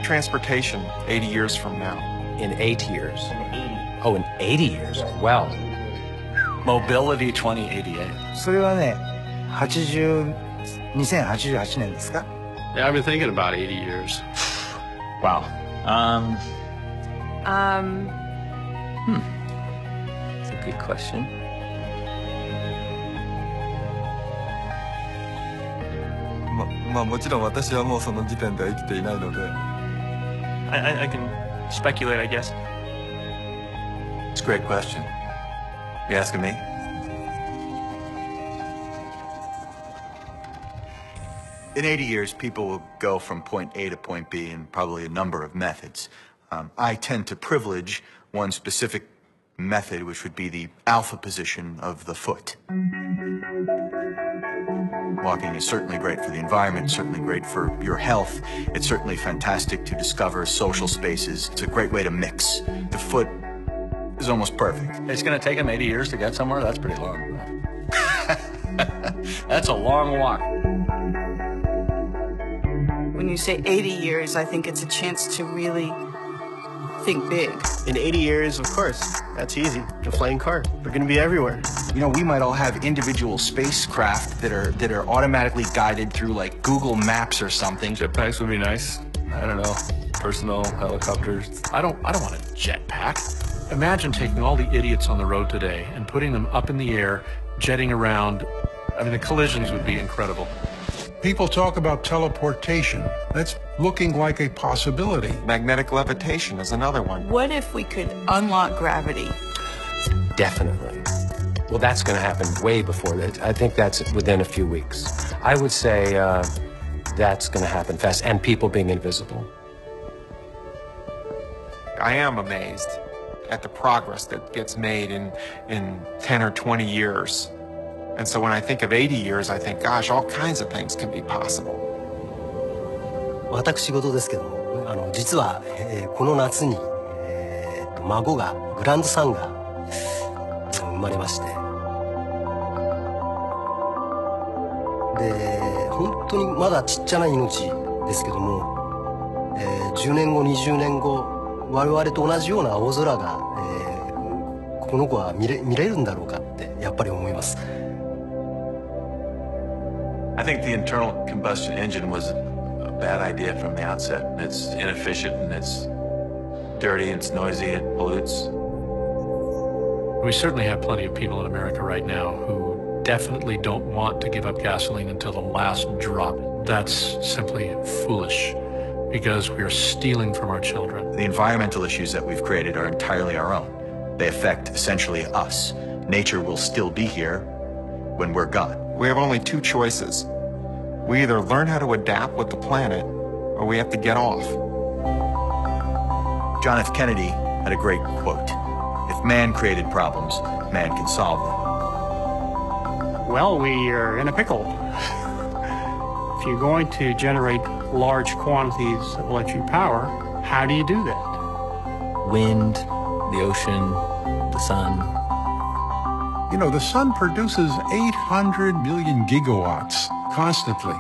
transportation 80 years from now? In 8 years. Oh, in 80 years. Well. Mobility2088. それはね、2088年ですか? Yeah, I've been thinking about 80 years. Wow. That's a good question. I can speculate, I guess. It's a great question. You asking me? In 80 years, people will go from point A to point B in probably a number of methods. I tend to privilege one specific method, which would be the alpha position of the foot. Walking is certainly great for the environment, certainly great for your health. It's certainly fantastic to discover social spaces. It's a great way to mix. The foot is almost perfect. It's going to take him 80 years to get somewhere? That's pretty long. That's a long walk. When you say 80 years, I think it's a chance to really think big. In 80 years, of course, that's easy. The flying car. We're going to be everywhere. You know, we might all have individual spacecraft that are automatically guided through like Google Maps or something. Jetpacks would be nice. I don't know. Personal helicopters. I don't want a jetpack. Imagine taking all the idiots on the road today and putting them up in the air, jetting around. I mean, the collisions would be incredible. People talk about teleportation. That's looking like a possibility. Magnetic levitation is another one. What if we could unlock gravity? Definitely. Well, that's going to happen way before that. I think that's within a few weeks. I would say that's going to happen fast, and people being invisible. I am amazed at the progress that gets made in 10 or 20 years. And so when I think of 80 years, I think, gosh, all kinds of things can be possible. 私事ですけども、実は、この夏に、孫がグランドサンが生まれまして、で、本当にまだちっちゃな命ですけども、10年後、20年後、我々と同じような青空が、この子は見れるんだろうかってやっぱり思います。I think the internal combustion engine was a bad idea from the outset. It's inefficient and it's dirty, it's noisy, it pollutes. We certainly have plenty of people in America right now who definitely don't want to give up gasoline until the last drop. That's simply foolish because we are stealing from our children. The environmental issues that we've created are entirely our own. They affect essentially us. Nature will still be here when we're gone. We have only two choices. We either learn how to adapt with the planet, or we have to get off. John F. Kennedy had a great quote. If man created problems, man can solve them. Well, we are in a pickle. If you're going to generate large quantities of electric power, how do you do that? Wind, the ocean, the sun. You know, the sun produces 800 million gigawatts constantly.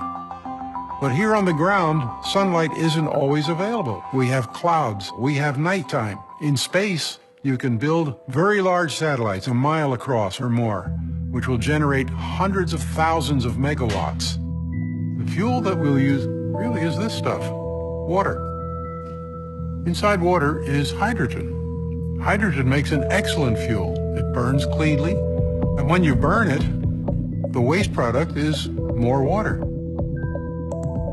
But here on the ground, sunlight isn't always available. We have clouds, we have nighttime. In space, you can build very large satellites, a mile across or more, which will generate hundreds of thousands of megawatts. The fuel that we'll use really is this stuff, water. Inside water is hydrogen. Hydrogen makes an excellent fuel. It burns cleanly. And when you burn it, the waste product is more water.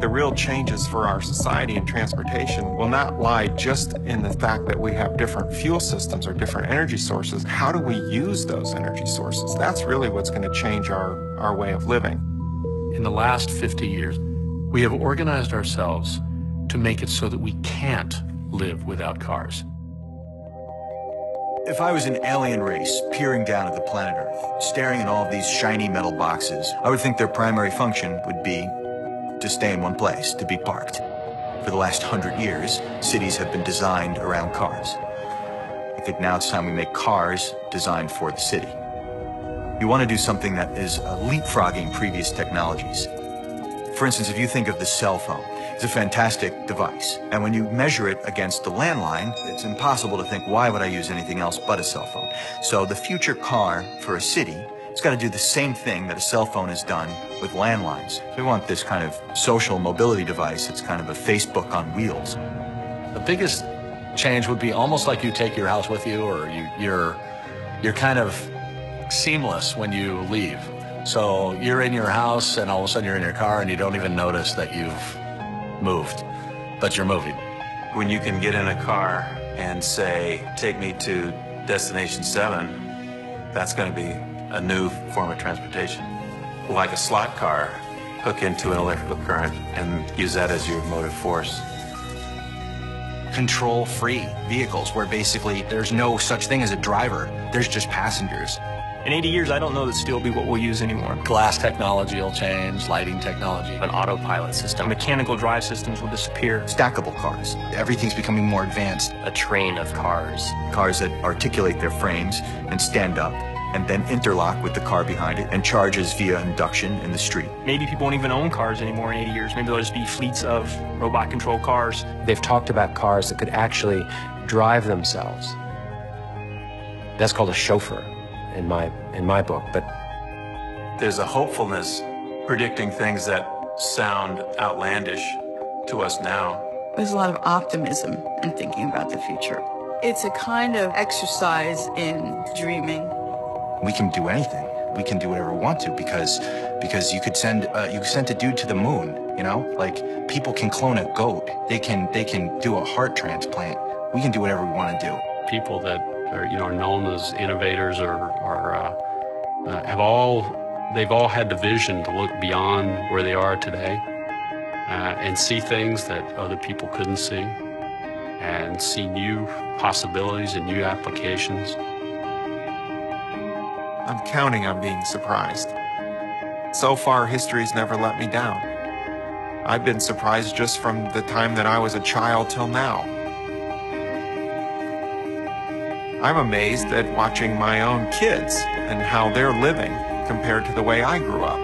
The real changes for our society and transportation will not lie just in the fact that we have different fuel systems or different energy sources. How do we use those energy sources? That's really what's going to change our way of living. In the last 50 years, we have organized ourselves to make it so that we can't live without cars. If I was an alien race peering down at the planet Earth, staring at all of these shiny metal boxes, I would think their primary function would be to stay in one place, to be parked. For the last 100 years, cities have been designed around cars. I think now it's time we make cars designed for the city. You want to do something that is leapfrogging previous technologies. For instance, if you think of the cell phone, It's a fantastic device. And when you measure it against the landline, it's impossible to think, why would I use anything else but a cell phone? So the future car for a city, it's got to do the same thing that a cell phone has done with landlines. We want this kind of social mobility device. It's kind of a Facebook on wheels. The biggest change would be almost like you take your house with you, or you're kind of seamless when you leave. So you're in your house and all of a sudden you're in your car and you don't even notice that you've moved, but you're moving. When you can get in a car and say, take me to destination 7, that's going to be a new form of transportation. Like a slot car, hook into an electrical current and use that as your motive force. Control-free vehicles where basically there's no such thing as a driver, there's just passengers. In 80 years, I don't know that steel will be what we'll use anymore. Glass technology will change, lighting technology. An autopilot system. Mechanical drive systems will disappear. Stackable cars. Everything's becoming more advanced. A train of cars. Cars that articulate their frames and stand up and then interlock with the car behind it and charges via induction in the street. Maybe people won't even own cars anymore in 80 years. Maybe there'll just be fleets of robot-controlled cars. They've talked about cars that could actually drive themselves. That's called a chauffeur in my book, but there's a hopefulness predicting things that sound outlandish to us now. There's a lot of optimism in thinking about the future. It's a kind of exercise in dreaming. We can do anything. We can do whatever we want to because you could send a dude to the moon, you know? Like, people can clone a goat. They can do a heart transplant. We can do whatever we want to do. People that are known as innovators they've all had the vision to look beyond where they are today and see things that other people couldn't see and see new possibilities and new applications. I'm counting on being surprised. So far, history's never let me down. I've been surprised just from the time that I was a child till now. I'm amazed at watching my own kids and how they're living compared to the way I grew up.